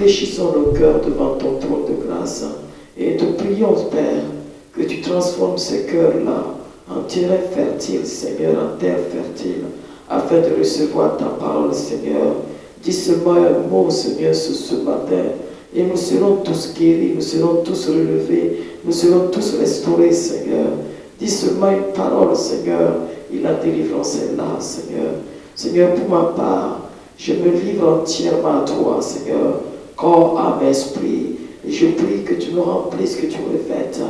Réfléchissons nos cœurs devant ton trône de grâce et te prions, Père, que tu transformes ces cœurs-là en terrain fertile, Seigneur, en terre fertile, afin de recevoir ta parole, Seigneur. Dis seulement un mot, Seigneur, ce matin, et nous serons tous guéris, nous serons tous relevés, nous serons tous restaurés, Seigneur. Dis seulement une parole, Seigneur, et la délivrance est là, Seigneur. Seigneur, pour ma part, je me livre entièrement à toi, Seigneur, corps, âme, esprit. Et je prie que tu me remplisses, que tu me revêtes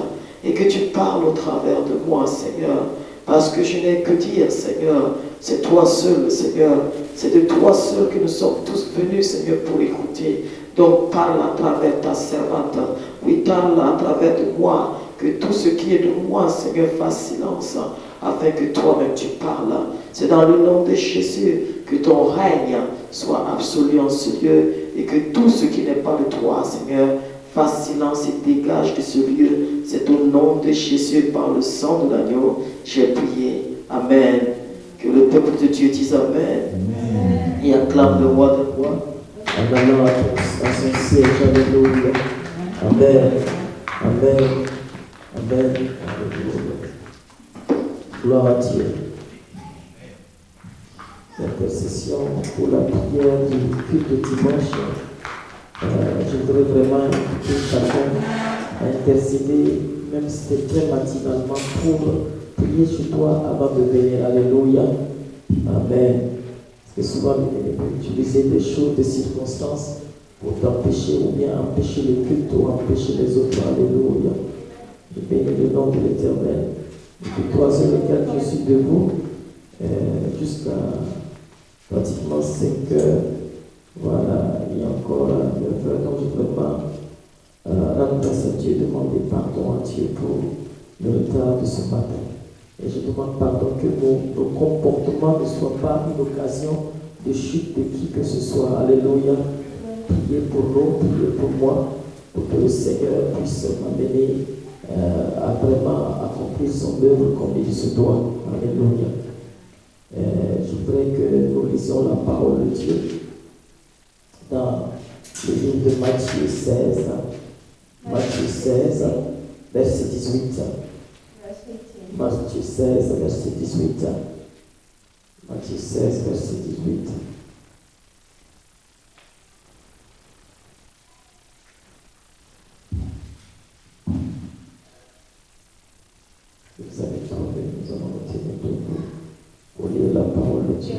et que tu parles au travers de moi, Seigneur. Parce que je n'ai que dire, Seigneur, c'est toi seul, Seigneur. C'est de toi seul que nous sommes tous venus, Seigneur, pour écouter. Donc parle à travers ta servante. Oui, parle à travers de moi. Que tout ce qui est de moi, Seigneur, fasse silence, afin que toi-même tu parles. C'est dans le nom de Jésus que ton règne soit absolu en ce lieu et que tout ce qui n'est pas de toi, Seigneur, fasse silence et dégage de ce lieu. C'est au nom de Jésus, par le sang de l'agneau, j'ai prié. Amen. Que le peuple de Dieu dise Amen. Amen. Et acclame le roi de roi. En allant à son siège, alléluia. Amen. Amen. Amen. Gloire à Dieu. L'intercession pour la prière du culte de dimanche. Je voudrais vraiment inviter chacun à intercéder, même si c'est très matinalement, pour prier sur toi avant de venir. Alléluia. Amen. Parce que souvent, il peut utiliser des choses, des circonstances pour t'empêcher ou bien empêcher le culte ou empêcher les autres. Alléluia. Je bénis le nom de l'Éternel. Depuis 3 heures et quelques, je suis debout jusqu'à pratiquement 5 heures. Voilà, il y a encore 9 heures. Donc, je vraiment rendre grâce à Dieu, demander pardon à Dieu pour le retard de ce matin. Et je demande pardon que nos comportements ne soient pas une occasion de chute de qui que ce soit. Alléluia. Priez pour nous, priez pour moi, pour que le Seigneur puisse m'amener à vraiment accomplir son œuvre comme il se doit. Alléluia. Je voudrais que nous lisions la parole de Dieu dans le livre de Matthieu 16. Matthieu 16, verset 18. Matthieu 16, verset 18. Matthieu 16, verset 18. Vous avez trouvé, nous allons retenir debout pour lire la parole de Dieu.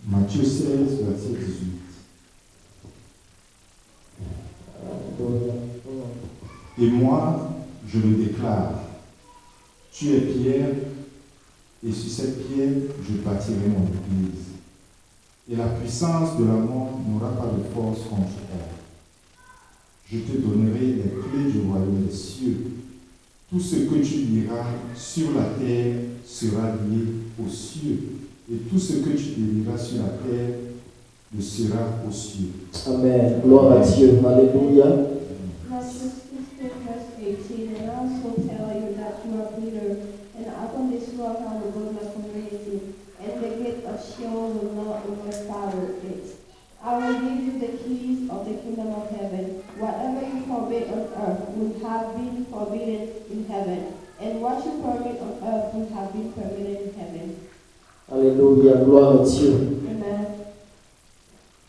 Matthieu 16, verset 18. Et moi, je le déclare, tu es Pierre, et sur cette pierre, je bâtirai mon église. Et la puissance de la mort n'aura pas de force contre elle. Je te donnerai les clés du royaume des cieux. Tout ce que tu liras sur la terre sera lié aux cieux. Et tout ce que tu délivreras sur la terre le sera aux cieux. Amen. Gloire à Dieu. Alléluia. Matthew 16, verse 18, and I also tell you that you are Peter, and upon this rock I will build my community, and the gate of Sheol will not overpower it. I will give you the keys of the kingdom of heaven. Whatever you forbid on earth will have been forbidden in heaven, and what you permit on earth will have been permitted in heaven. Alléluia. Gloire à Dieu. Amen.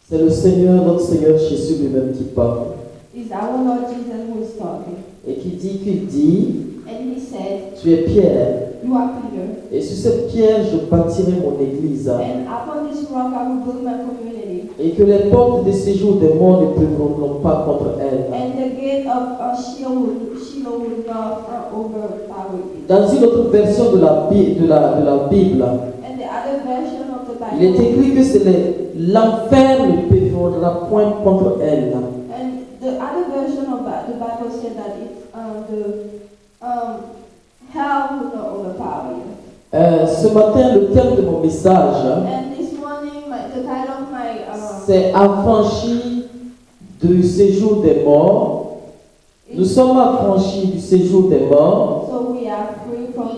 C'est le Seigneur, notre Seigneur Jésus lui-même qui parle. It's our Lord Jesus who is talking. Et qu'il dit, And he said, tu es Pierre, you are Peter, et sur cette pierre je bâtirai mon église, and upon this rock I will build my community. et que les portes de séjour des morts ne prévaudront pas contre elle. And the gate of Sheol will not overpower it. Dans une autre version de la Bible, And the other version of the il est Bible, écrit que l'enfer ne prévaudra point contre elle. and the other version of the Bible said that it's hell will not overpower you. Ce matin, le thème de mon message, And this morning, the title of my c'est affranchi du séjour des morts. Nous sommes affranchis du séjour des morts so we are free free from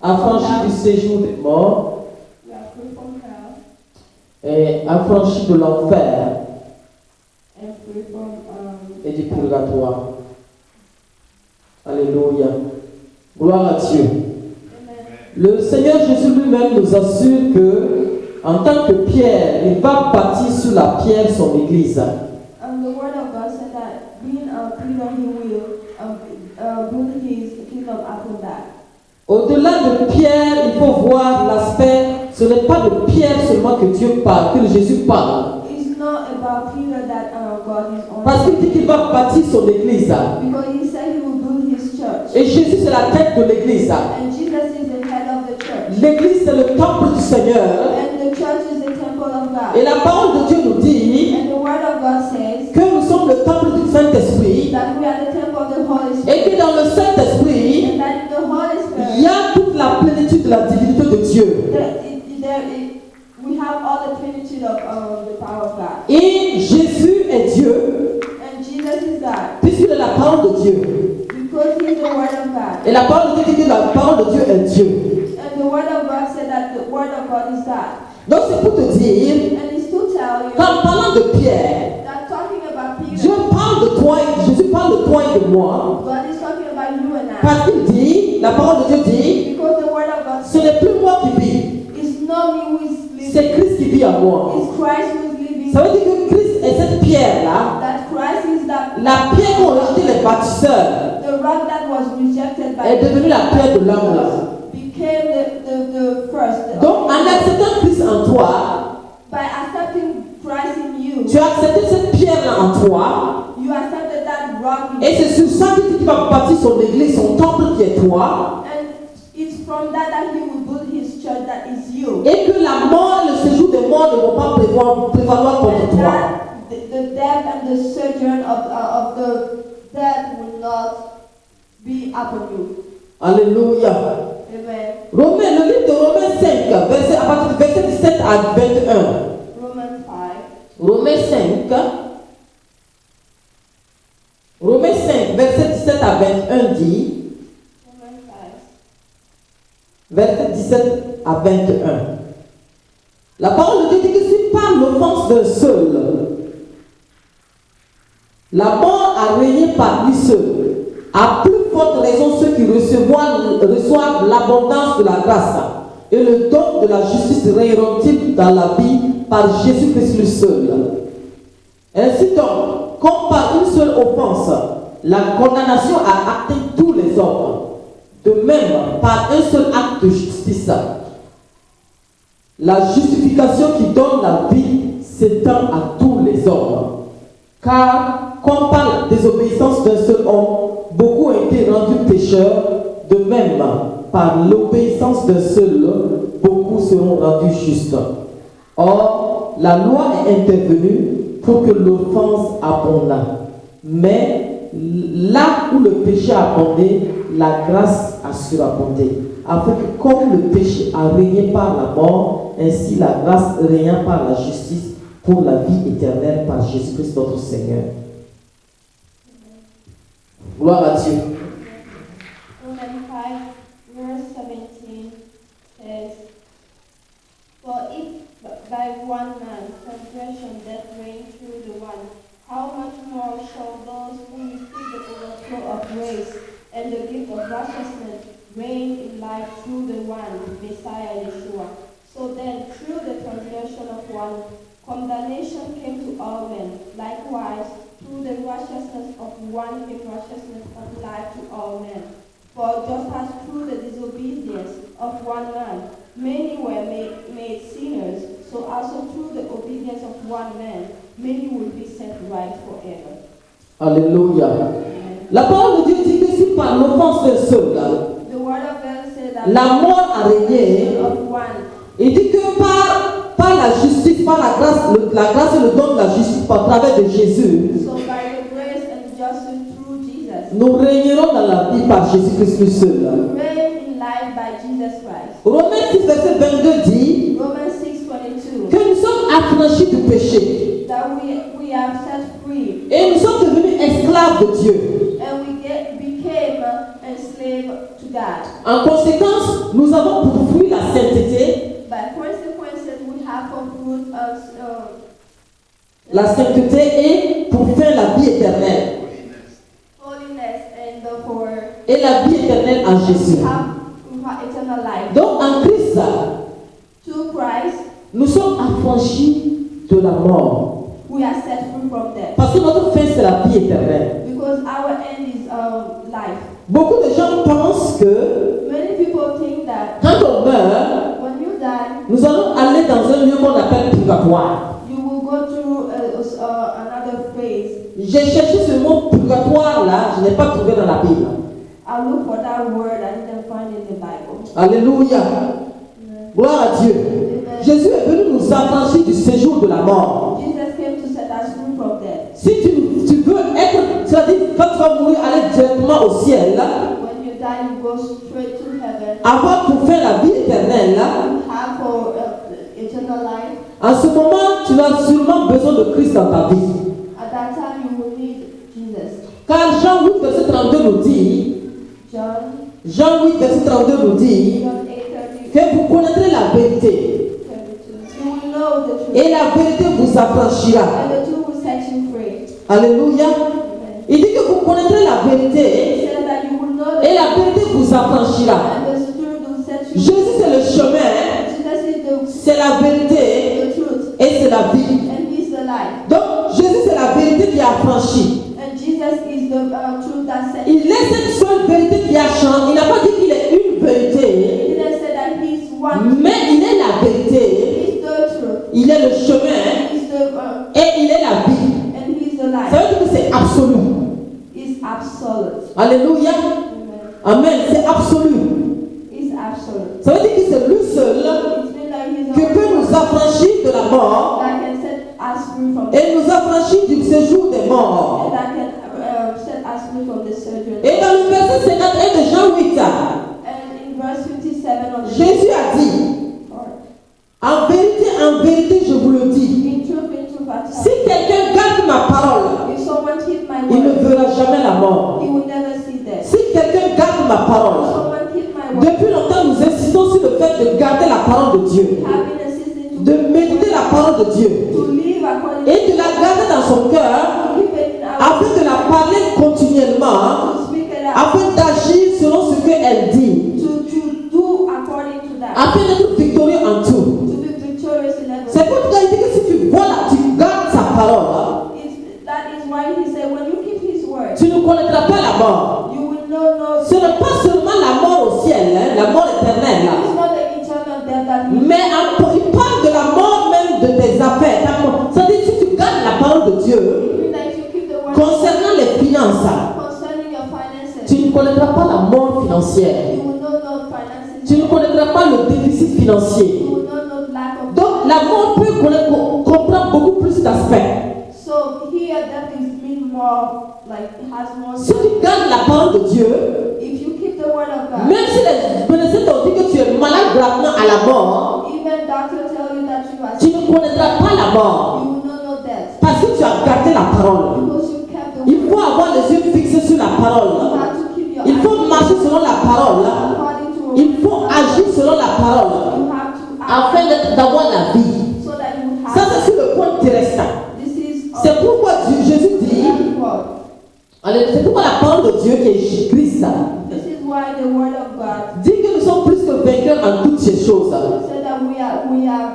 affranchi du séjour des morts we are free from hell et affranchi de l'enfer and free from et du purgatoire. Alléluia. Gloire à Dieu. Amen. Le Seigneur Jésus lui-même nous assure que, en tant que Pierre, il va bâtir sur la pierre son église. The word of God said that being Peter, he will build his kingdom upon that. Au-delà de Pierre, il faut voir l'aspect, ce n'est pas de Pierre seulement que Dieu parle, que Jésus parle. It's not about Peter that God is on. Parce qu'il dit qu'il va bâtir son église. Because he said he will build his church. Et Jésus, c'est la tête de l'église. And Jesus is the head of the church. L'église, c'est le temple du Seigneur. And the church is the temple of God. Et la parole de Dieu nous dit And the word of God says que nous sommes le temple du Saint-Esprit. that we are the temple of the Holy Et Spirit. que dans le Saint-Esprit, And that in the Holy il y Spirit, a toute la plénitude de la divinité de Dieu. we have all the plenitude of the power of God. Et Jésus est Dieu, And Jesus is God. puisqu'il est la parole de Dieu. Because he is the word of God. Et la parole de Dieu dit que la parole de Dieu est Dieu. And the word of God said that the word of God is God. Donc c'est pour te dire, And it's to tell you qu'en parlant de Pierre, that talking about Dieu Peter, parle de toi, Jésus parle de toi et de moi. God is talking about you and I. Parce qu'il dit, la parole de Dieu dit, Because the word of God ce n'est plus moi qui vis, is not me who is c'est living. Christ qui vit en moi. It's Christ who is living. Ça veut dire que Christ est cette pierre-là, That Christ is that la pierre qu'ont rejeté les bâtisseurs, the rock that was rejected by est devenue la pierre de l'angle. became the first. Donc en acceptant Christ en toi, By accepting Christ in you, tu as accepté cette pierre-là en toi, you accepted that rock in et c'est sur ça qu'il va bâtir son église, son temple qui est toi, and it's from that he will build his church that is you. et que la mort, le séjour des morts ne vont pas prévaloir contre And toi. that the death and the sojourn of the death will not be upon you. Alléluia. Amen. Romains, le livre de Romains 5, à partir du verset 17 à 21. Romans 5. Romains 5, Romains 5, verset 17 à 21 dit, Romans 5. verset 17 à 21. La parole de Dieu dit que si par l'offense d'un seul, la mort a régné par lui seul, à plus forte raison ceux qui reçoivent l'abondance de la grâce et le don de la justice régneront-ils dans la vie par Jésus-Christ lui seul. Ainsi donc, comme par une seule offense, la condamnation a atteint tous les hommes, de même, par un seul acte de justice, la justification qui donne la vie s'étend à tous les hommes. Car, comme par la désobéissance d'un seul homme, beaucoup ont été rendus pécheurs, de même, par l'obéissance d'un seul, beaucoup seront rendus justes. Or, la loi est intervenue pour que l'offense abonde. Mais là où le péché a abondé, la grâce a surabondé. Afin que comme le péché a régné par la mort, ainsi la grâce régnant par la justice pour la vie éternelle par Jésus-Christ notre Seigneur. Gloire à Dieu. Romans 5, verse 17 says, For if by one man transgression death reigned through the one, how much more shall those who receive the overflow of grace and the gift of righteousness reign in life through the one, Messiah Yeshua? So then, through the transgression of one, condemnation came to all men. Likewise, through the righteousness of one came righteousness of life to all men. For just as through the disobedience of one man many were made sinners, so also through the obedience of one man many will be set right forever. Alléluia. Amen. La parole de Dieu dit que si par l'offense d'un seul, The word of God said that la mort a régné, of one, il dit que par la justice, par la grâce et le don de la justice par travers de Jésus, so by the grace and justice through Jesus, nous régnerons dans la vie par Jésus-Christ lui seul. reign in life by Jesus Christ. Romains 6, verset 22 dit Romans 6:22, que nous sommes affranchis du péché that we are set free et nous sommes devenus esclaves de Dieu. and we became enslaved to God. En conséquence, nous avons pour fruit la sainteté. By consequences, we have for fruit La sainteté est pour fin la vie éternelle. holiness and for Et la vie éternelle en Jésus. we have eternal life. Donc en Christ, Through Christ, nous sommes affranchis de la mort. we are set free from death. Parce que notre fin, c'est la vie éternelle. Because our end is life. Beaucoup de gens pensent que Many people think that quand on meurt, when you die, nous allons aller dans un lieu qu'on appelle purgatoire. you will go through another phase. J'ai cherché ce mot purgatoire là, je n'ai pas trouvé dans la Bible. I look for that word I didn't find in the Bible. Alléluia. Gloire à Dieu. Jésus est venu nous affranchir du séjour de la mort. Jesus came to set us free from death. Si tu veux être, c'est-à-dire quand tu vas mourir, aller directement au ciel, When you die, you go straight to heaven. avoir pour faire la vie éternelle, You have for eternal life. en ce moment, tu as sûrement besoin de Christ dans ta vie. At that time, you will need Jesus. Car Jean 8, verset 32 nous dit, Jean 8, verset 32 nous dit, John 8:32. que vous connaîtrez la vérité, You will know the truth. et la vérité vous affranchira. And the truth will set you free. Alléluia. Amen. Il dit que vous connaîtrez la He vérité, said that you will know the et la vérité vous affranchira. and the truth will set you free. Jésus, c'est le chemin, Jesus is c'est la vérité, the truth. et c'est la vie. And he's the life. Donc, Jésus, c'est la vérité qui a affranchi. And Jesus is the truth that set. Il est cette seule vérité qui a changé. Il n'a pas dit qu'il est une He vérité, didn't say that he's one. mais il est la vérité, He's the truth. il est le chemin, He's the et il est la vie. and he's the Ça life. veut dire que c'est absolu. He's absolute. Alléluia. Amen. Amen. C'est absolu. He's absolute. Ça veut dire que c'est lui seul It means that he's qui peut nous affranchir de la mort that can set us free from et nous affranchir du séjour des morts. and that can set us free from the surgery. Et dans le verset 51 de Jean 8, And in verse 57 of the Jésus a dit, en vérité, je vous le dis, in truth, I si tell quelqu'un garde ma parole, you, if someone keep my il ne word, verra jamais la mort. he will never see death. Si quelqu'un garde ma If parole, someone keep my word, depuis longtemps nous insistons sur le fait de garder la parole de Dieu, have been assisting de méditer la parole de Dieu to live according et de la garder dans son cœur to keep it in our afin de la parler continuellement, to speak it out, afin d'agir selon ce qu'elle dit, to do according to that, afin d'être victorieux en tout. to be victorious in everything. C'est pourquoi il dit que si tu vois là, tu gardes sa parole, That is why he said, when you keep his word, tu ne connaîtras pas la mort. you will know no. Ce n'est pas seulement la mort au ciel, hein, la mort éternelle, là. It's not the eternal death that he Mais il parle de la mort même de tes affaires. C'est-à-dire si tu gardes la parole de Dieu means that if you keep the word concernant les finances, concerning your finances, tu ne connaîtras pas la mort financière. you will know no finances. Tu ne connaîtras pas le déficit financier. You will know no lack of. Donc la mort peut comprendre beaucoup plus d'aspects. So here death is mean more like it has more. Si tu gardes la parole de Dieu, If you keep the word of God, même si les médecins t'ont dit que tu es malade gravement à la mort, even doctor tell you that you are tu sick, ne connaîtras pas la mort you will know no death parce que tu as gardé la parole. because you kept the Il word. faut avoir les yeux fixés sur la You parole. have to keep your Il faut eyes marcher selon la parole. according to. Il faut agir selon la parole You have to act afin d'avoir la vie. so that you Ça, have. c'est sur le point terrestre. This is. C'est pourquoi Jésus dit, c'est pourquoi la parole de Dieu qui est Christ This is why the word of God dit que nous sommes plus que vainqueurs en toutes ces choses. said that we are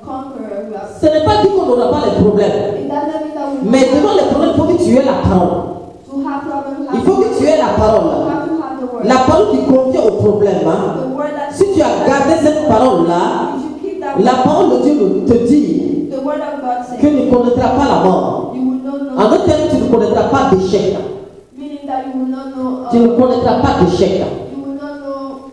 conquerors. Ce n'est pas dit qu'on n'aura pas les problèmes. It doesn't mean that we Mais don't devant les problèmes, il faut que tu aies la parole. to have problems. Il faut que tu aies la parole. You have to have the word. La parole qui convient au problème. The word that. Si tu as gardé cette parole-là, If you keep that la parole de Dieu te dit the word of God says que tu ne connaîtras pas la mort. you will not know. En d'autres termes, tu ne connaîtras pas d'échec. Meaning that you will not know. Tu ne connaîtras pas d'échec. You will not know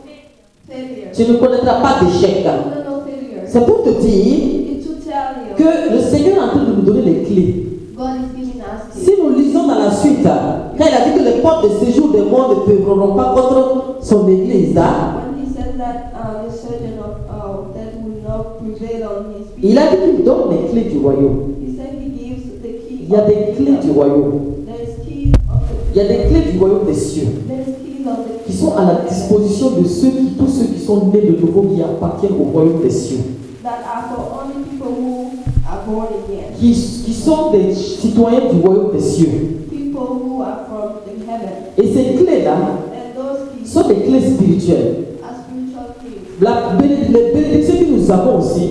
failure. Tu ne connaîtras pas d'échec. You will not know failure. C'est pour te dire It's to tell you que le Seigneur est en train de nous donner les clés. God is giving us this. Si nous lisons dans la suite, quand il a dit que les portes de séjour des morts ne prévaudront pas contre son église, When he said that the surgeon of death will not prevail on his people, il a dit qu'il donne les clés du royaume. he said he gives the key. Il y a des clés du royaume. There is keys of the. Il y a des clés du royaume des cieux. There is keys keys of the qui sont à la disposition de tous ceux qui sont nés de nouveau, qui appartiennent au royaume des cieux, that are for only people who are born again. qui sont des citoyens du royaume des cieux. People who are from the heaven. Et ces clés-là And those keys sont des clés spirituelles. are spiritual keys. Les bénédictions que nous avons aussi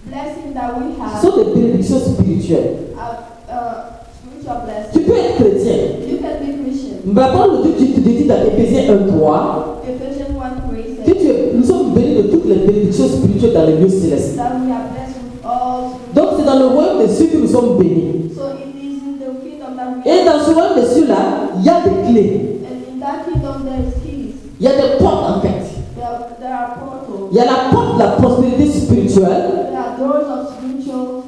Blessing that we have sont des bénédictions spirituelles. are spiritual Tu blessings. peux être chrétien. You can be Christian. La parole de Dieu te dit dans Éphésiens 1:3 Ephesians 1:3 que says nous sommes bénis de toutes les bénédictions spirituelles dans les lieux célestes. that we are blessed with all spiritual. Donc c'est dans le royaume des cieux que nous sommes bénis. So it is in the kingdom that we Et dans ce royaume des cieux-là, il y a des clés. and in that kingdom there is keys. Il y a des portes en fait. There are portals. Il y a la porte de la prospérité spirituelle, There are doors of spiritual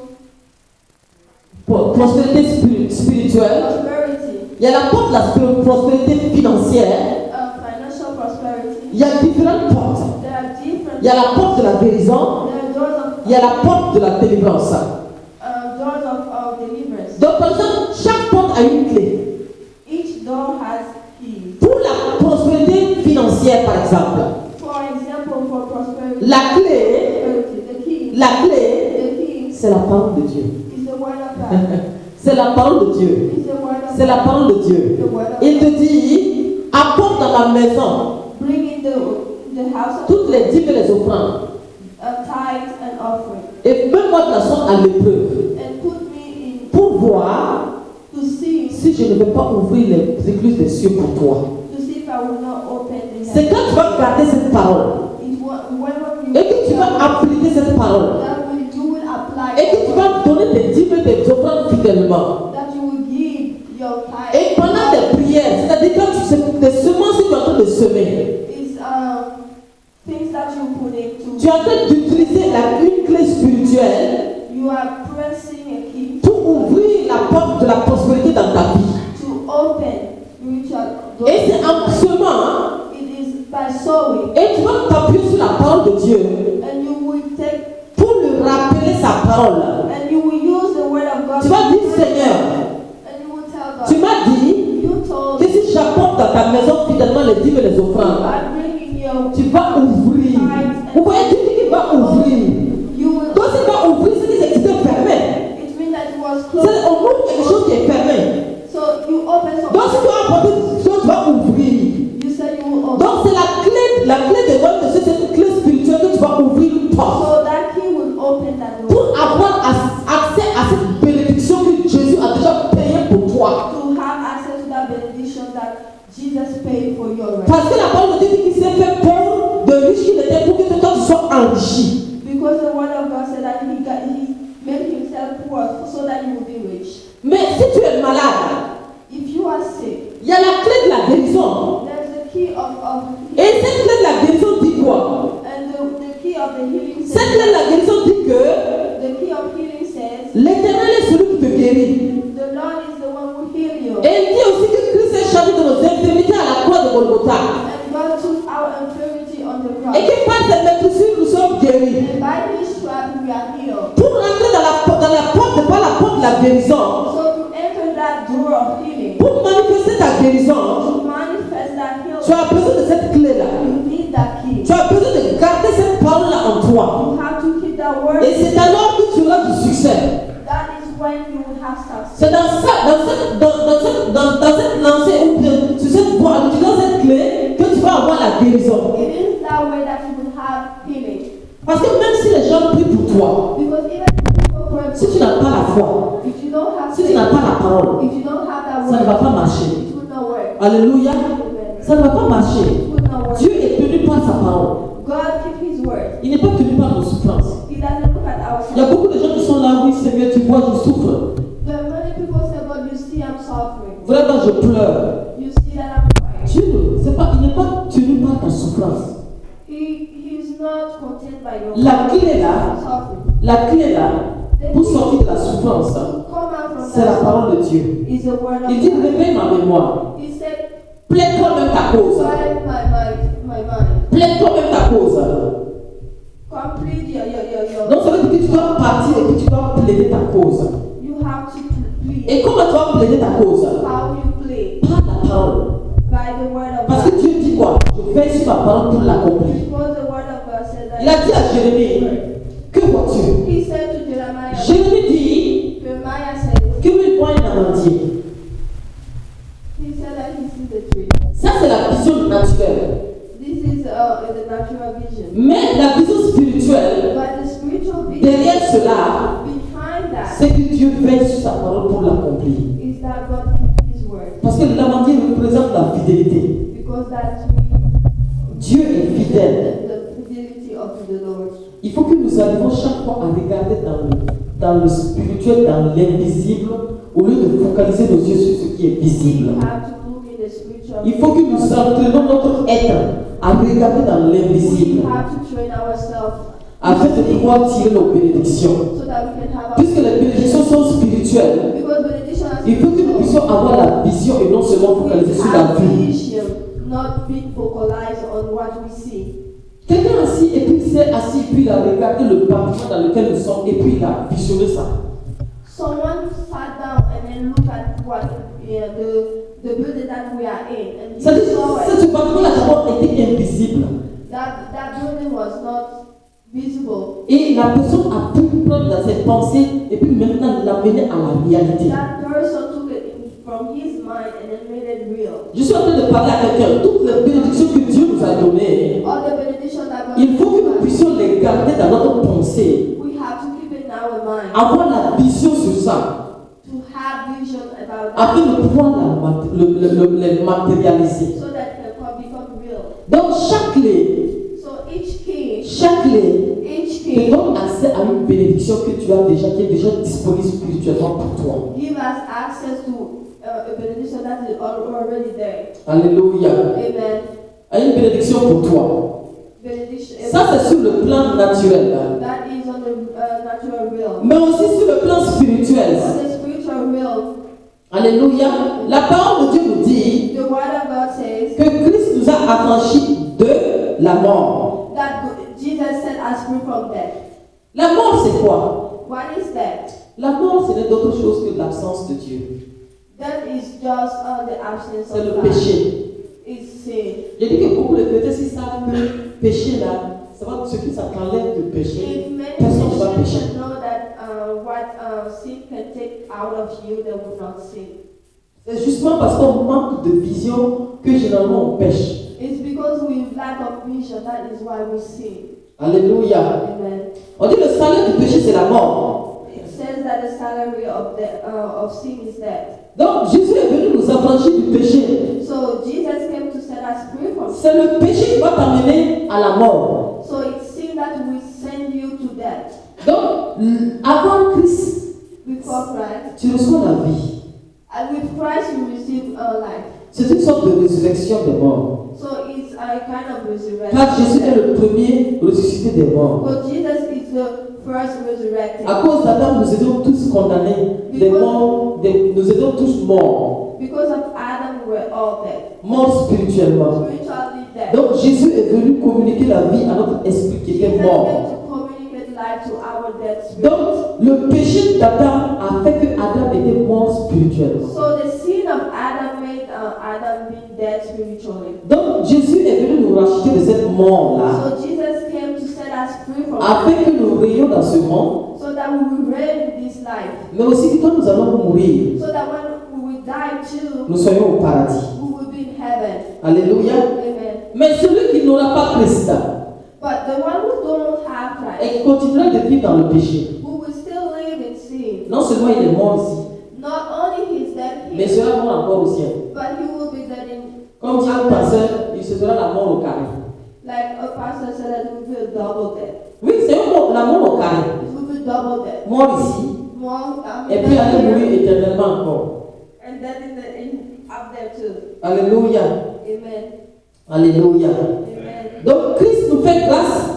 prospérité spirituelle. prosperity, Il y a la porte de la prospérité financière. financial prosperity. Il y a différentes portes. There are different. Il y a la porte de la guérison. There are doors of Il y a la porte de la délivrance. doors of deliverance. Donc par exemple, chaque porte a une clé. Each door has keys. Pour la prospérité financière par exemple, For example, for prosperity, la clé, the key, c'est la parole de Dieu. is the word of God. C'est la parole de Dieu. Is the word of C'est la God. parole de Dieu. The word of Il te God. dit, apporte dans ma maison Bring in the house of toutes les dîmes et les offrandes. tithes and offering, Et mets-moi de la sorte à l'épreuve and put me pour voir in to see si je ne vais pas ouvrir les écluses des cieux pour toi. if I will not open the C'est heaven. quand tu vas garder cette parole Whenever you et que tu vas appliquer cette parole you will apply et que tu vas donner des dîmes et des offrandes fidèlement. that you will give your tithe. Et pendant tes prières, c'est-à-dire quand tu sais des semences que tu es en train de semer, Is things that you put into. tu es en train d'utiliser une clé spirituelle You are pressing a key pour ouvrir la porte de la prospérité dans ta vie. to open spiritual doors. Et c'est en semant, It is by sowing, et tu vas t'appuyer sur la parole de Dieu and you will take pour lui rappeler sa parole. and you will use the word of God. Tu vas dire, Seigneur, And you will tell God. tu m'as dit You told que si j'apporte dans ta maison fidèlement les dîmes et les offrandes, I'm bringing you. tu vas ouvrir. Vous voyez, tu dis qu'il va ouvrir. You will. Donc s'il va ouvrir, c'est que c'était fermé. It means that it was C'est closed. on ouvre quelque chose qui est fermé. So you open something. Donc si tu vas apporter quelque chose, tu vas ouvrir. You said you will open. Donc c'est la clé des royaumes de Dieu, c'est une clé spirituelle que tu vas ouvrir une porte So that key will open that door. pour avoir accès à cette bénédiction que Jésus a déjà payée pour toi. To have access to that benediction that Jesus paid for your right. Parce que la parole de Dieu dit qu'il s'est fait pauvre, de riche qu'il était pour que toi tu sois enrichi. Because the word of God said that he made himself poor so that he would be rich. Mais si tu es malade, If you are sick, il y a la clé de la guérison. there's the key of Et cette clé de la guérison dit quoi? and the key of the healing Cette clé de says la guérison dit que the key of healing says l'Éternel est celui qui te guérit. the Lord is the one who heal you. Et il dit aussi que Christ est chargé de nos infirmités à la croix de Golgotha. And God took our infirmity on the cross. Et que par ses maîtresses nous sommes guéris. And by his stripes we are healed. Pour rentrer dans la porte, par la porte de la guérison, So to enter that door of healing, pour manifester ta guérison, to manifest that tu healing, as besoin de cette clé-là. you need that key. Tu as besoin de garder cette parole-là en toi. You have to keep that word. Et c'est alors que tu auras du succès. That is when you will have success. C'est dans cette lancée ou bien sur cette voie, en utilisant cette clé, que tu vas avoir la guérison. It is that way that you will have healing. Parce que même si les gens prient pour toi, Because even if people pray, si tu n'as pas la foi, if you don't have si tu n'as faith, pas la parole, if you don't have that ça ne va word, pas marcher. it will not work. Alléluia. Amen. Ça ne va pas marcher. It will not work. Dieu est tenu par sa parole. God keep his word. Il n'est pas tenu par nos souffrances. He doesn't look at our Il y a sin. beaucoup de gens qui sont là, oui Seigneur, tu vois, je souffre. There are many people say, God, you see I'm suffering. Vraiment, je pleure. You see that I'm crying. Dieu, il n'est pas tenu par ta souffrance. He's not content by your La clé là, suffering. la clé là, pour sortir de la souffrance, Come out from c'est la that parole de Dieu. is the word of Il dit, God. réveille ma mémoire. He said, Plaide-toi même ta cause. quiet my mind. Plaide-toi même ta cause. Complete your Donc ça veut dire que tu dois partir et que tu dois plaider ta cause. you have to plead. Et comment tu vas plaider ta cause? How you plead? Par la parole. By the word of Parce que God. Dieu veille sur ma parole pour l'accomplir. Because the word of God said that. Il a dit à Jérémie, que vois-tu? He said to Jeremiah. Jérémie dit Jeremiah said. que lui voit un amandier. He said that he sees the tree. Ça c'est la vision naturelle. This is the natural vision. Mais la vision spirituelle, But the spiritual vision. derrière cela, Behind that. c'est que Dieu veille sur sa parole pour l'accomplir. Is that God keeps His word. Parce que l'amandier représente la fidélité. Because that tree. Dieu est fidèle. The fidelity of the Lord. Il faut que nous arrivions chaque fois à regarder dans le spirituel, dans l'invisible, au lieu de focaliser nos yeux sur ce qui est visible. We have to look in the spiritual. Il faut que nous entraînions notre être à regarder dans l'invisible, We have to train ourselves afin de pouvoir tirer nos bénédictions. so that we can have Puisque les bénédictions sont spirituelles, because benediction has il faut que nous puissions avoir la vision et non seulement focaliser sur la vue. vision, not being focalized on what we see. Quelqu'un assis et puis il s'est assis et puis il a regardé le bâtiment dans lequel nous sommes et puis il a visionné ça. Someone sat down and then looked at what the building that we are in, and he C'est-à-dire saw que it. ce bâtiment a d'abord été invisible. That building was not visible. Et la personne a pu prendre dans ses pensées et puis maintenant l'amener à la réalité. That person took it from his mind and then made it real. Je suis en train de parler à quelqu'un. Toutes les bénédictions que Dieu nous a données, All the benediction that God il faut que nous gives us, puissions les garder dans notre pensée. we have to keep it in our mind. Avoir la vision sur ça, To have vision about afin that, de pouvoir les matérialiser. so that it can become real. Donc chaque clé So each te key donne accès à une bénédiction que tu as déjà, qui est déjà disponible spirituellement pour toi. give us access to a benediction that is already there. Alléluia. Amen. À une bénédiction pour toi. Benediction. Ça c'est sur le plan naturel. That is on the natural realm. Mais aussi sur le plan spirituel. On the spiritual realm, Alléluia. La parole de Dieu nous dit the word of God says que Christ nous a affranchis de la mort. that Jesus set us free from death. La mort c'est quoi? What is that? La mort ce n'est d'autre chose que l'absence de Dieu. That is just the absence C'est le of God. péché. It's sin. J'ai dit que beaucoup de chrétiens, s'ils savent que péché là, ça va ce qui ça t'enlève de péché. If many Personne ne va pécher. Christians know that what sin can take out of you, they will not sin. C'est justement parce qu'on manque de vision que généralement on pêche. It's because we lack of vision, that is why we sin. Alléluia. Amen. On dit le salaire du péché c'est la mort. It says that the salary of sin is death. Donc Jésus est venu nous affranchir du péché. So Jesus came to set us free from sin. C'est le péché qui va t'amener à la mort. So it's sin that will send you to death. Donc avant Christ, Before Christ, tu reçois la vie. and with Christ you receive life. C'est une sorte de résurrection des morts. So it's a kind of resurrection. Car Jésus est le premier ressuscité des morts. But Jesus is the first resurrected. À cause d'Adam, nous étions tous condamnés. Nous étions tous morts. Because of Adam, we're all dead. Morts spirituellement. Spiritually dead. Donc Jésus est venu communiquer la vie à notre esprit qui était Jesus mort. came to communicate life to our dead spirit. Donc le péché d'Adam a fait que Adam était mort spirituellement. So the sin of Adam made Adam being dead spiritually. Donc Jésus est venu nous racheter de cette mort-là, So Jesus came to set us free from afin que nous rayons dans ce monde, so that we will reign in this life. mais aussi que quand nous allons mourir, So that when we will die too, nous soyons au paradis. we will be in heaven. Alléluia. Amen. Mais celui qui n'aura pas Christ But the one who don't have Christ, et qui continuera de vivre dans le péché, who will still live in sin, non seulement il est mort ici, not only he's dead mais here, sera mort encore au ciel. but he will be dead in. Comme dit un pasteur, il se sera la mort au carré. Like a pastor said that it will be a double death. Oui, c'est la mort au carré. It will be double death. Mort ici, More, et puis death aller here, mourir éternellement encore. and then up there too. Alléluia. Amen. Alléluia. Amen. Donc Christ nous fait grâce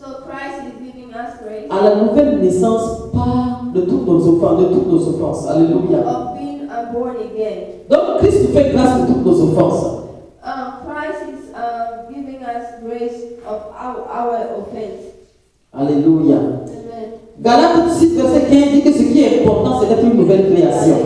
So Christ is giving us grace à la nouvelle naissance par de toutes nos offenses. Alléluia. of being born again. Donc Christ nous fait grâce de toutes nos offenses. Christ is giving us grace of our offense. Alléluia. Amen. Galates 6, verset 15 dit que ce qui est important, c'est d'être une nouvelle création.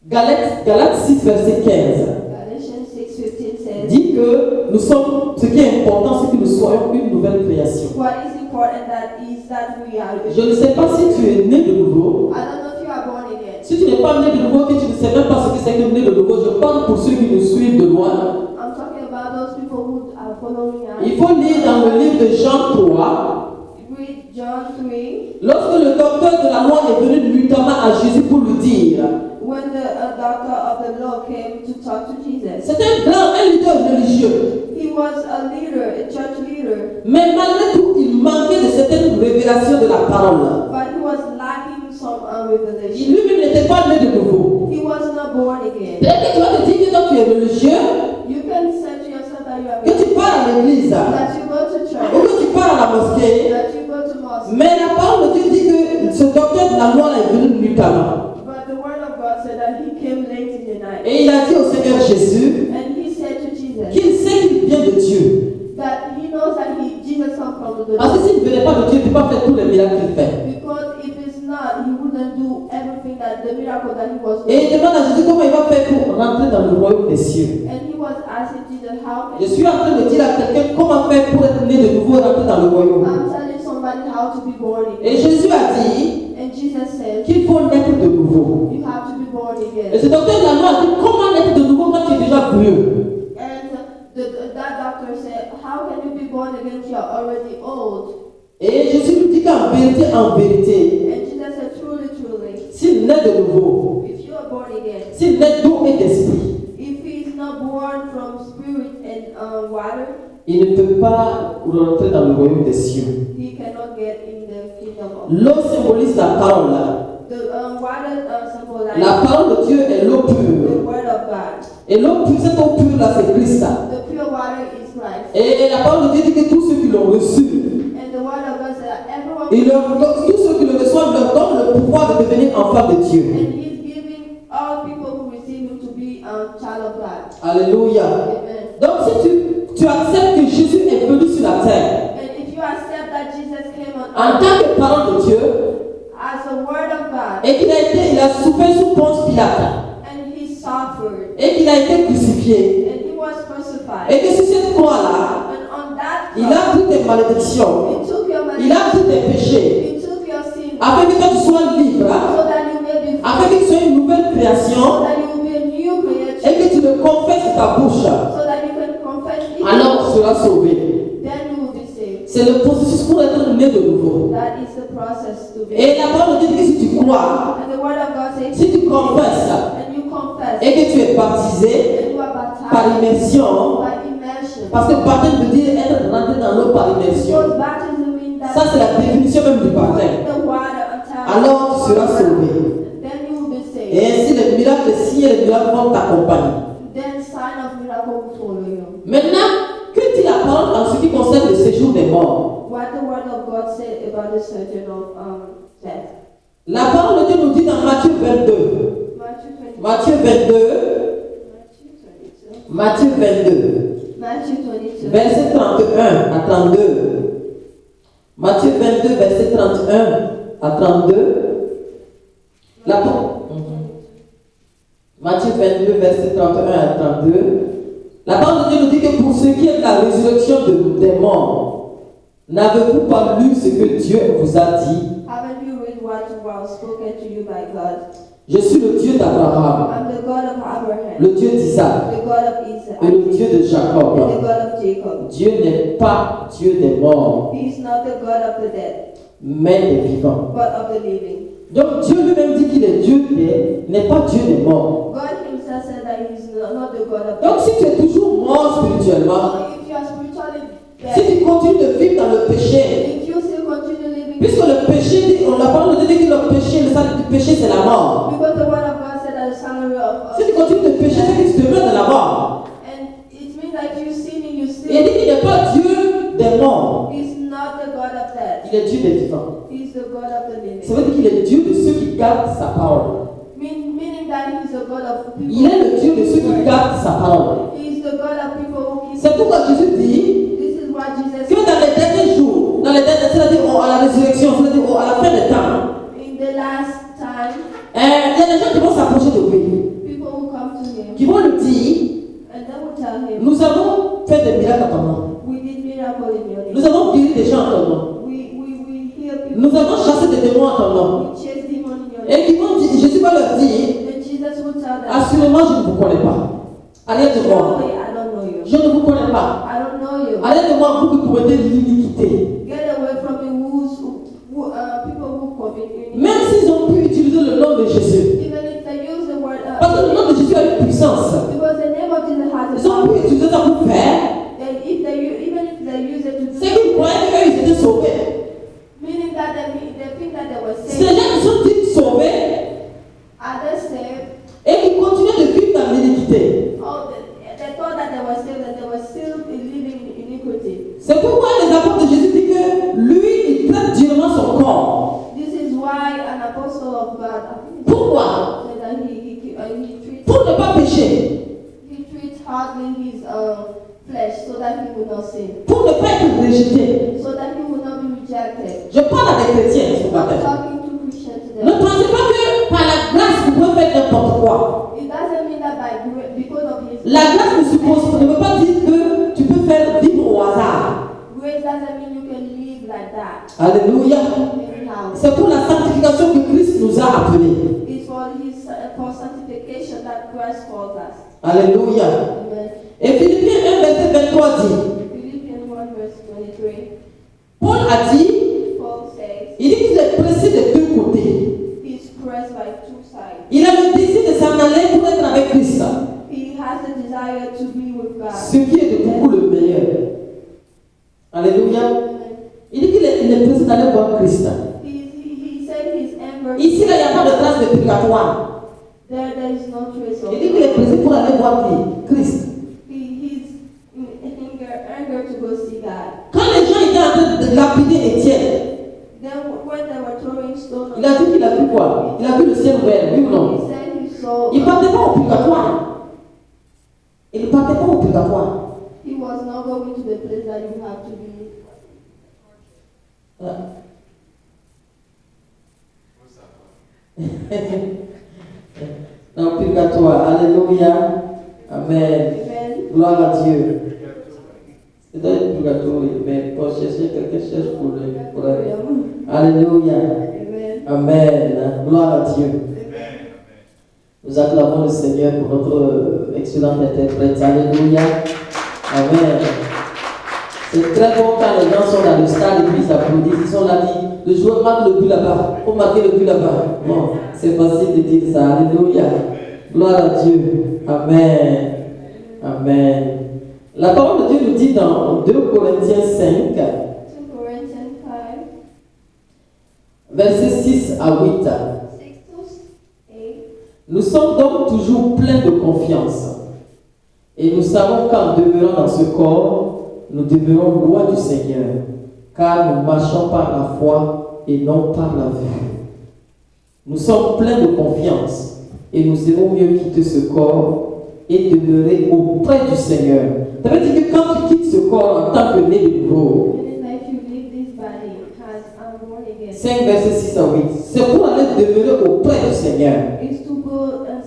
Galatians 6, Galates 6, verset 15 Galatians 6:15 says, dit que nous sommes, ce qui est important, c'est que nous soyons une nouvelle création. What is important that we are. Je ne sais pas si tu es né de nouveau. I don't know if you are born again. Si tu n'es pas né de nouveau, que tu ne sais même pas ce que c'est que né de nouveau, je parle pour ceux qui nous suivent de loin. I'm talking about those people who are following us. Il faut lire dans le livre de Jean 3. Read John 3. Lorsque le docteur de la loi est venu nuitamment à Jésus pour lui dire, When the doctor of the law came to talk to Jesus. c'est un leader religieux. He was a leader, a church leader. Mais malgré tout, il manquait de certaines révélations de la parole. But he was lacking some revelation. Il lui-même n'était pas né de nouveau. He was not born again. Peut-être que tu vas te dire que toi tu es religieux, You can say to yourself that you are que tu pars à l'église, that you go to ou church, que tu pars à la mosquée. that you go to mosque. Mais la parole de Dieu dit que ce docteur de la loi est venu nuitamment. But the word of God said that he came late in the night. Et il a dit au Seigneur Jésus And he said to Jesus qu'il sait qu'il vient de Dieu. that he knows that Jesus comes from the Parce que Lord. s'il ne venait pas de Dieu, il ne peut pas faire tous les miracles qu'il fait. Because if it's not, he wouldn't do everything that the miracle that he was Et il doing. demande à Jésus comment il va faire pour rentrer dans le royaume des cieux. And he was asking Jesus how Je suis en train de dire à quelqu'un comment faire pour être né de nouveau et rentrer dans le royaume. I'm telling somebody how to be born Et again. Jésus a dit And Jesus said qu'il faut naître de nouveau. you have to be born Et again. ce docteur de la loi a dit comment naître de nouveau quand tu es déjà vieux. And that doctor said, how can you be born again if you are already old? Et Jésus lui dit qu'en vérité, And Jesus said, truly, truly, s'il naît de nouveau, if you are born again, s'il naît d'eau et d'esprit, if he is not born from spirit and water, il ne peut pas rentrer dans le royaume des cieux. he cannot get in the kingdom of L'eau symbolise la parole. the water symbolize La parole de Dieu est l'eau the pure. word of God. Et l'eau pure, cette eau pure là, c'est Christ. The pure water is Christ. Et la parole de Dieu dit que tous ceux qui l'ont reçu, And the word of God said that everyone tous ceux qui le reçoivent leur donne le pouvoir de devenir enfants de Dieu. and he's giving all people who receive him to be a child of God. Alléluia. Amen. Donc si tu acceptes que Jésus est venu sur la terre And if you accept that Jesus came on en earth tant que parole de Dieu as the word of God, et il a souffert sous Ponce Pilate and he suffered, et qu'il a été crucifié and he was crucified, et que sur cette croix-là, and on that il a cross, pris tes malédictions, he took your il a pris tes péchés he took your sin, afin que toi tu sois libre, so that you may be afin free, que tu sois une nouvelle so création that you will be a new et creature, que tu le confesses de ta bouche. so that you can confess it, Alors tu seras sauvé. then you will be saved. C'est le processus pour être né de nouveau. That is the process to be. Et la parole de Dieu dit que si tu crois, And the word of God says, si tu confesses and you confess, et que tu es baptisé and you are par baptized immersion, by immersion. parce que baptême veut dire être rentré dans l'eau par immersion. Because baptism means that Ça c'est la définition même du baptême. the water until Alors tu seras sauvé. then you will be saved. Et ainsi les miracles, les signes et les miracles vont t'accompagner. Then sign of miracle will follow you. Maintenant, que dit la parole en ce qui concerne le séjour des morts? What the word of God said about the surgeon of death. La parole de Dieu nous dit dans Matthieu 22. Matthew 22. Matthieu 22. Matthew 22. Matthieu 22. Matthew 22. Verset 31 à 32. Matthieu 22, verset 31 à 32. La Matthieu 22, verset 31 à 32. La parole de Dieu nous dit que pour ce qui est de la résurrection des morts, n'avez-vous pas lu ce que Dieu vous a dit? Haven't you read what was spoken to you by God? Je suis le Dieu d'Abraham, I'm the God of Abraham, le Dieu d'Isaac the God of Isaac, et le Dieu de and the Jacob. God of Jacob. Dieu n'est pas Dieu des morts, He is not the God of the dead, mais des vivants. but of the living. Donc Dieu lui-même dit qu'il est Dieu, n'est pas Dieu des morts. God himself said that he is not the God of Donc dead. si tu es toujours mort spirituellement, So if you are spiritually si dead, tu continues de vivre dans le péché, if you still continue living, puisque le péché, la parole de Dieu dit que le péché, le salaire du péché c'est la mort. because the word of God said that the salary of Si tu continues de pécher, c'est que tu demeures dans la mort. and it means that you sinning, you Il still dit qu'il n'est pas Dieu des morts, is not the God of dead. il est Dieu des vivants. He is the God of the living. Ça veut dire qu'il est Dieu de ceux qui gardent sa parole. Meaning that he is the God of people. Il est le Dieu de ceux qui gardent sa parole. He is the God of people who keep. C'est pourquoi Jésus dit This is what Jesus que dans les derniers jours, c'est-à-dire à la résurrection, c'est-à-dire à la fin des temps, in the last time, il y a des gens qui vont s'approcher de lui, people will come to him qui vont lui dire, and they will tell him, nous avons are calling your name. Nous avons guéri des gens en ton nom. We heal people. Nous avons chassé des démons en ton nom. We chase demons in your name. Et qui vont dire, Jésus va leur dire, Then Jesus will tell them, assurément, je ne vous connais pas. Allez de moi. surely I don't know you. Je ne vous connais pas. I don't know you. Allez de moi, vous qui commettez l'iniquité. Get away from me, people who commit iniquity. Même s'ils ont pu utiliser le nom de Jésus. Even if they use the word, Parce que le nom de Jésus a une puissance. because the name of Jesus has Ils a ont pu power. utiliser ça pour faire. And if even if they use it to do C'est qu'ils croyaient qu'eux, ils étaient sauvés. meaning that they think that they were C'est des saved. gens qui sont dits sauvés Are they saved? et qui continuent de vivre dans l'iniquité. Oh, they thought that they were saved, that they were still living in iniquity. C'est pourquoi les apôtres de Jésus disent que lui, il traite durement son corps. This is why an apostle of God, I think Pourquoi? said that he treats Pour ne pas pécher. hardly his flesh so that he will not sin, Pour ne pas être rejeté. so that he will not be rejected. Je parle à des chrétiens ce I'm matin. talking to Christians Ne today. pensez pas que par la grâce, vous pouvez faire n'importe quoi. It doesn't mean that because of his La grâce ne veut pas dire que tu peux faire vivre au hasard. grace doesn't mean you can live like that. Alléluia. Anyhow, C'est pour la sanctification que Christ nous a appelés. it's for sanctification that Christ calls us. Alléluia. Amen. Et Philippiens 1, verset 23 dit, Philippians 1 verse 23. Paul a dit, Paul says il dit qu'il est pressé des deux côtés. he's pressed by two sides. Il a le désir de s'en aller pour être avec Christ. He has the desire to be with God. Ce qui est de beaucoup le meilleur. Alléluia. Il dit qu'il est pressé d'aller voir Christ. He said he's angry. Ici, là, il n'y a pas de trace de purgatoire. There is no trace of Il dit qu'il est pressé pour aller voir Christ. He's in anger to go see God. Quand les gens étaient en train de lapider Étienne, Then when they were throwing stones, il a dit qu'il a vu quoi? Il a vu le ciel ouvert, oui ou non? he said he saw. Il ne partait pas au purgatoire. Il ne partait pas au purgatoire. He was not going to the place that you have to be. Dans le purgatoire. Alléluia. Amen. Amen. Gloire à Dieu. C'est dans le purgatoire, mais pour chercher quelqu'un cherche pour aller. Alléluia. Amen. Amen. Gloire à Dieu. Amen. Nous acclamons le Seigneur pour notre excellente interprète. Alléluia. Amen. C'est très bon quand les gens sont dans le stade et puis ils applaudissent. Ils sont là, dit, le joueur marque le but là-bas. Faut marquer le but là-bas. Bon, c'est facile de dire ça. Alléluia. Gloire à Dieu. Amen. Amen. La parole de Dieu nous dit dans 2 Corinthiens 5, 2 Corinthians 5, versets 6 à 8. 6 to 8. Nous sommes donc toujours pleins de confiance. Et nous savons qu'en demeurant dans ce corps, nous demeurons loin du Seigneur, car nous marchons par la foi et non par la vue. Nous sommes pleins de confiance et nous aimons mieux quitter ce corps et demeurer auprès du Seigneur. Ça veut dire que quand tu quittes ce corps en tant que né de nouveau, Meaning that if you leave this body as born again, 5 versets 6 à 8, c'est pour aller demeurer auprès du Seigneur. is to go and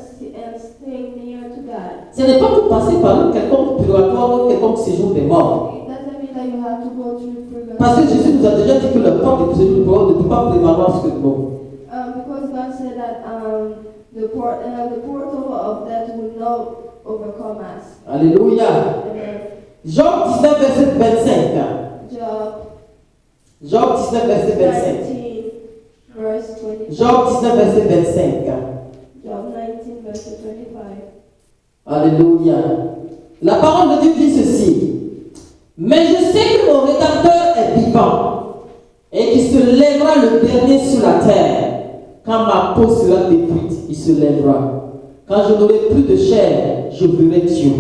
stay near to God. Ce n'est pas pour passer par un quelconque purgatoire ou quelconque séjour des morts. It doesn't mean that you have to go through purgatory. Parce que Jésus nous a déjà dit que le temps de séjour des morts ne peut pas prévaloir ce que nous. Because God said that the portal of death will not overcome us. Alléluia. Amen. Job 19, verset 25. Job Job 19, verset 25. 19, verse 25. Job 19, verset 25. Job 19, verse 25. Alléluia. La parole de Dieu dit ceci. Mais je sais que mon Rédempteur est vivant et qu'il se lèvera le dernier sur la terre. Quand ma peau sera détruite, il se lèvera. Quand je n'aurai plus de chair, je verrai Dieu.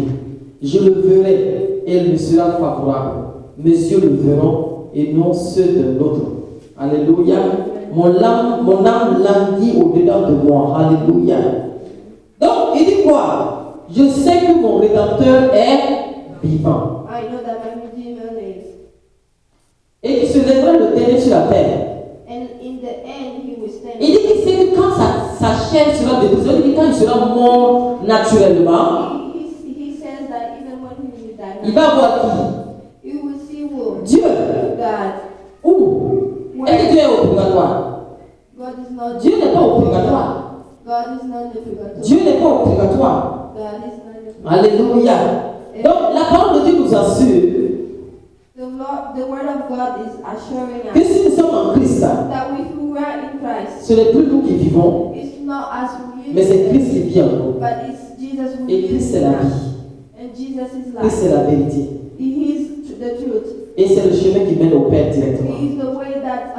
Je le verrai et il me sera favorable. Mes yeux le verront et non ceux de l'autre. Alléluia. Mon âme languit au-dedans de moi. Alléluia. Donc, il dit quoi? Je sais que mon Rédempteur est vivant. I know that my Redeemer lives. Et qu'il se lèvera le dernier sur la terre. And in the end, he will stand. Il dit qu'il sait que quand sa chair sera détruite, c'est-à-dire que quand il sera mort naturellement, He says that even when he will die, il va voir qui? you will see who? God is not the purgatory. Dieu n'est pas au purgatoire. God is not the Alléluia. Donc la parole de Dieu nous assure The word of God is assuring que us si nous sommes en Christ, that if we were in Christ, ce n'est plus nous qui vivons, it's not us who mais c'est live, Christ qui vit en nous. but it's Jesus who Et Christ c'est la lives in us. vie. And Jesus is Christ c'est life. la vérité. He is the truth. Et c'est le chemin qui mène au Père directement. He is the way that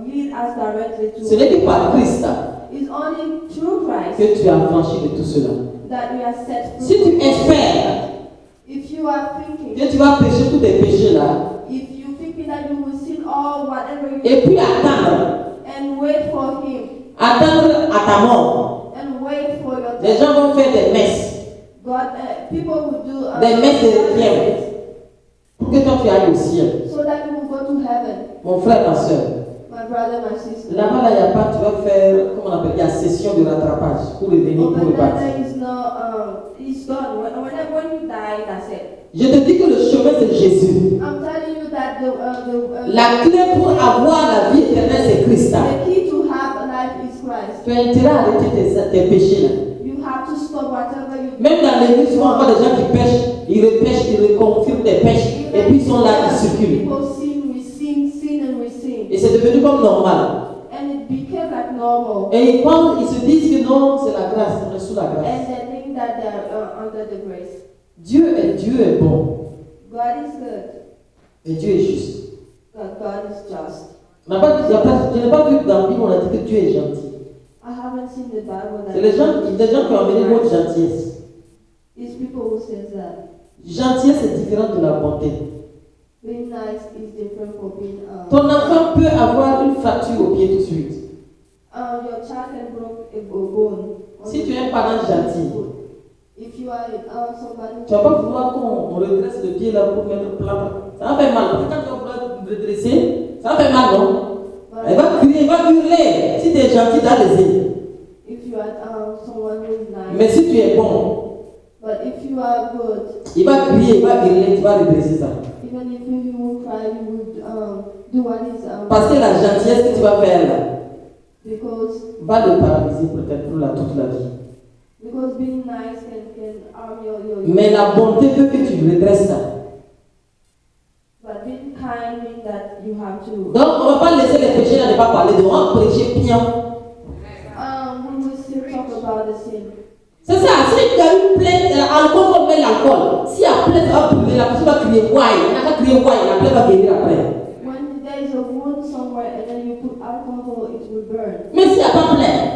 leads us directly to. Ce n'est que par Christ It's only through Christ que tu as affranchi de tout cela. that we are set free. Si tu espères If you are thinking, que tu vas pécher tous tes péchés là, if you thinking that you will sin all whatever you et puis attendre and wait for Him à ta mort, and wait for your les gens vont faire des messes God, people will do Des messes de prière. services pour que toi tu ailles au ciel. so that you will go to heaven. Mon frère, ma soeur, My brother, my sister. là-bas, là, il n'y a pas, tu vas faire, comment on appelle, il y a session de rattrapage pour revenir, pour Over repartir. there is no, it's done. When you die, that's it. Je te dis que le chemin c'est Jésus. I'm telling you that La clé pour avoir la vie éternelle c'est Christ. the key to have a life is Christ. Tu as intérêt à arrêter tes péchés là. You have to stop whatever you do. Même dans l'église, souvent on voit des gens qui pêchent, ils repêchent, ils reconfirment des pêches, et puis ils sont là, ils circulent. People sin, and we sin. Et c'est devenu comme normal. And it became like normal. Et ils pensent, ils se disent que non, c'est la grâce, on est sous la grâce. And they think that they're under the grace. Dieu est bon, God is good. et Dieu est juste. God is just. Je n'ai pas vu que dans la Bible on a dit que Dieu est gentil. I haven't seen the Bible that C'est des gens qui ont amené votre gentillesse. It's people who says that Gentillesse est différente de la bonté. being nice is different from being Ton enfant peut avoir une fracture au pied tout de suite. your child can break a bone. Si tu es un parent gentil, If you are somebody tu ne vas pas vouloir qu'on redresse le pied là pour mettre plat. Ça va faire mal. Parce que quand tu vas vouloir redresser, ça va faire mal, non? Elle va crier, elle va hurler. Si tu es gentil, allez-y. if you are someone who is nice, Mais si tu es bon, but if you are good, il va crier, il va hurler, tu vas redresser ça. even if you will cry, you would do what is Parce que la gentillesse que tu vas faire là because va le paralyser peut-être pour toute la vie. being nice can harm your Mais la bonté veut que tu redresses ça. but being kind means that you have to Donc on ne va pas laisser les péchés là, ne pas parler de on va prêcher bien. we will still talk about the sin. C'est ça, si tu as une plainte, alcool, on met l'alcool. Si la plainte va brûler, la personne va crier why. Elle va crier why, la plainte va guérir après. When there is a wound somewhere and then you put alcohol, it will burn. Mais s'il n'y a pas plainte,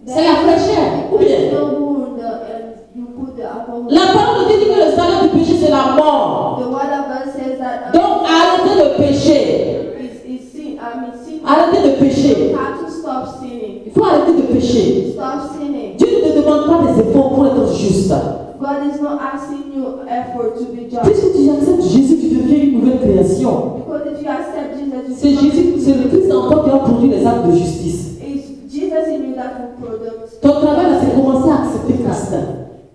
c'est la fraîcheur. Ou There bien, is no wound and you put the alcohol. la parole de Dieu dit que le salaire du péché c'est la mort. The word of God says that Donc arrêtez de pécher. is sin. Sin. Arrêtez de pécher. You have to stop sinning. Il faut arrêter de pécher. Stop sinning. Dieu ne te demande pas des efforts pour être juste. God is not asking you effort to be just. Puisque tu acceptes Jésus, tu deviens une nouvelle création. Because if you accept Jesus, C'est Jésus, c'est le Christ en toi qui va produire les actes de justice. it's Jesus in you that will produce. Ton travail là, c'est commencer à accepter Christ.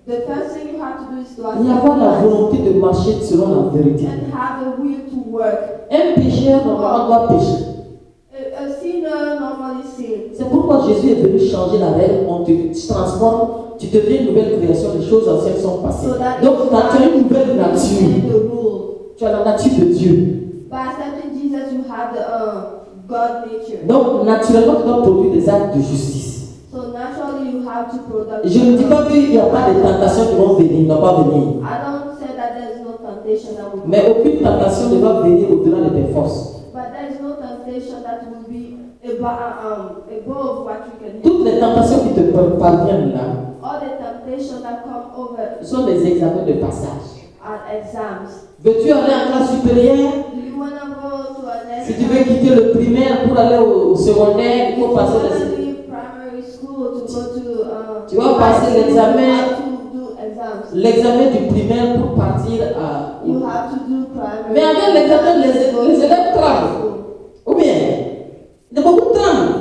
The first thing you have to do is to Et avoir la accept volonté de marcher selon la vérité. and have a will to work. Un pécheur, normalement, doit pécher. A sinner normally sins. C'est pourquoi Jésus est venu changer la règle. On te transforme, tu deviens une nouvelle création, les choses anciennes sont passées. So that Donc, tu as une nouvelle and nature. the rule. Tu as la nature de Dieu. By accepting Jesus, you have the God nature. Donc, naturellement, tu dois produire des actes de justice. So naturally, you have to produce. Et je ne dis pas qu'il n'y a pas de tentations qui vont venir, ne vont pas venir. I don't say that there is no temptation that will. Mais aucune tentation ne va venir au-delà de tes forces. But there is no temptation that will be above what you can do. Toutes les tentations qui te parviennent là All the temptation that come over sont des examens de passage. are exams. Veux-tu aller en classe supérieure? Do you want to go to a next? Si tu veux quitter le primaire pour aller au secondaire, il faut passer you want les... to leave primary school to go to Tu vas passer l'examen. You have to do exams. L'examen du primaire pour partir à... You have to do primary. Mais avec l'examen, les élèves tremblent. Ou bien, il y a beaucoup de tremblent.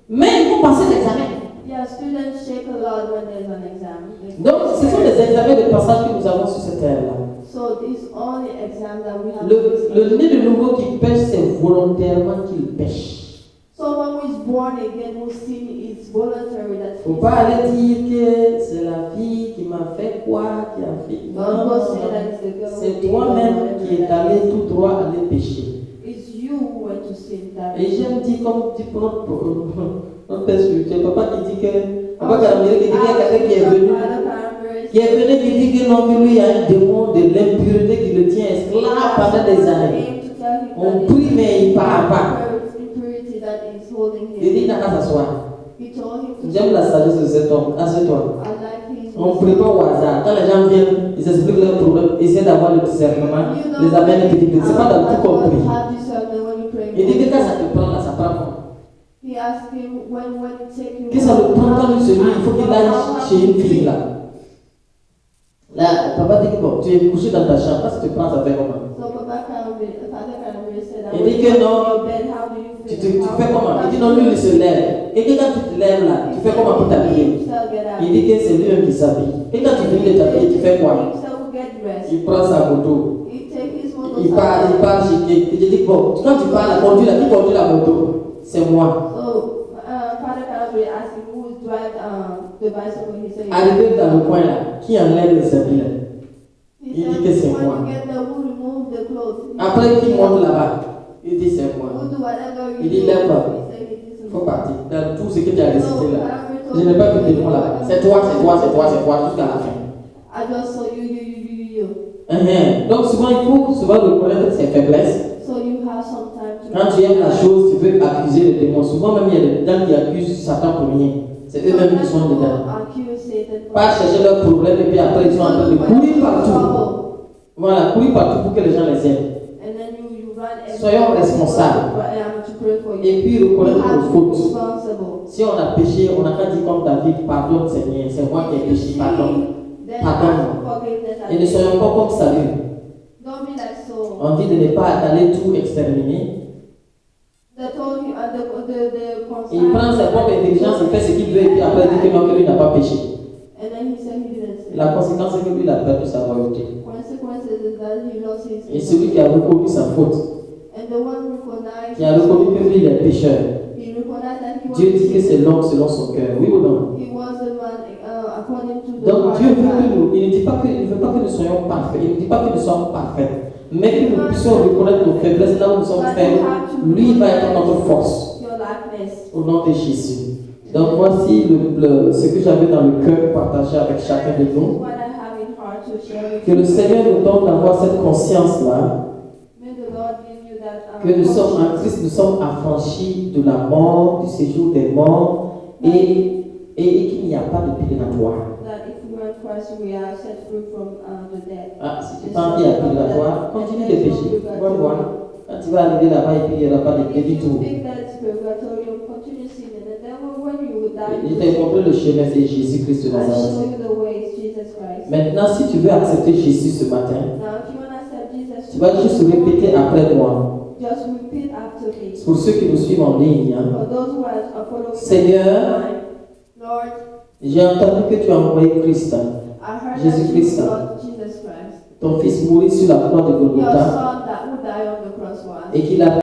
Mais il faut passer l'examen. Yeah, students shake a lot when there's an exam. Donc, ce sont des examens de passage que nous avons sur cette terre-là. So these all the exams that we have. Le né de nouveau qui pêche, c'est volontairement qu'il pêche. Someone who is born again Muslim is voluntary. That Faut pas aller dire que c'est la fille qui m'a fait quoi, qui a fait. don't go say that it's the girl. C'est who did toi-même whatever qui est that allé is. tout droit aller pécher. It's you who went to sin that. Et j'aime dire comme dit pour notre père spirituel, papa qui dit que, papa Caramel qui dit qu'il y a quelqu'un qui est venu. Qui est venu qui dit que non, que lui il y a un démon de l'impureté qui le tient esclave pendant des années. On prie mais il ne parle pas. Il dit qu'il n'a qu'à s'asseoir. J'aime la sagesse de cet homme. Assieds-toi. On ne prie pas au hasard. Quand les gens viennent, ils expliquent leurs problèmes, essaient d'avoir le discernement, les amènent et disent c'est pas dans tout compris. Il dit que quand ça te prend là, ça prend quoi? Que ça le prend quand il se dit, il faut qu'il aille chez une fille là. Là, papa dit que bon, tu es couché dans ta chambre, parce que tu prends ça fait comment? Il dit que non, tu fais comment? Il dit non, lui il se lève. Et que quand tu te lèves là, tu fais comment pour t'habiller? Il dit que c'est lui-même qui s'habille. Et quand tu finis de t'habiller, tu fais quoi? Il prend sa moto. Il part chez qui? Je dis bon, quand tu pars là, qui conduit la moto? C'est moi. Arrivé dans le coin là, qui enlève les habits là? Il dit que c'est moi. Après, qui monte là-bas? Il dit c'est moi. Il dit lève-toi. Il faut partir. Dans tout ce que tu as récité là. Je n'ai pas vu de démon là. C'est toi, jusqu'à la fin. Donc souvent, il faut reconnaître ses faiblesses. Quand tu aimes la chose, tu veux accuser le démon. Souvent même, il y a des gens qui accusent Satan pour rien. C'est eux-mêmes qui sont dedans. Pas chercher leurs problèmes et puis après ils sont en train de courir partout. Voilà, courir partout pour que les gens les aiment. Soyons responsables. Et puis reconnaître nos fautes. Si on a péché, on n'a qu'à dire comme David, pardonne Seigneur, c'est moi qui ai péché, pardonne. Pardonne-moi. Et ne soyons pas comme Saül. Envie de ne pas aller tout exterminer. Il prend sa propre intelligence, il fait ce qu'il veut et puis après il dit que non, que lui n'a pas péché. La conséquence c'est que lui il a perdu sa royauté. Et celui qui a reconnu sa faute, qui a reconnu que lui il est pécheur, Dieu dit que c'est l'homme selon son cœur, oui ou non? Donc Dieu veut que nous, il ne veut pas que nous soyons parfaits, il ne dit pas que nous soyons parfaits, mais que nous puissions reconnaître nos faiblesses là où nous sommes faibles. Lui il va être notre force. Au nom de Jésus. Donc voici ce que j'avais dans le cœur partagé avec chacun de nous. Que le Seigneur nous donne d'avoir cette conscience-là. Que nous sommes en Christ, nous sommes affranchis de la mort, du séjour des morts et qu'il n'y a pas de purgatoire. Ah, si tu penses qu'il y a purgatoire, continue de pécher. Tu vas voir. Quand tu vas arriver là-bas et puis il n'y aura pas de demi-tour. Je t'ai montré le chemin, c'est Jésus-Christ de Nazareth. Maintenant, si tu veux accepter Jésus ce matin, tu vas juste répéter après moi. Pour ceux qui nous suivent en ligne, Seigneur, j'ai entendu que tu as envoyé Christ, Jésus-Christ, ton fils mourir sur la croix de Golgotha, et qu'il a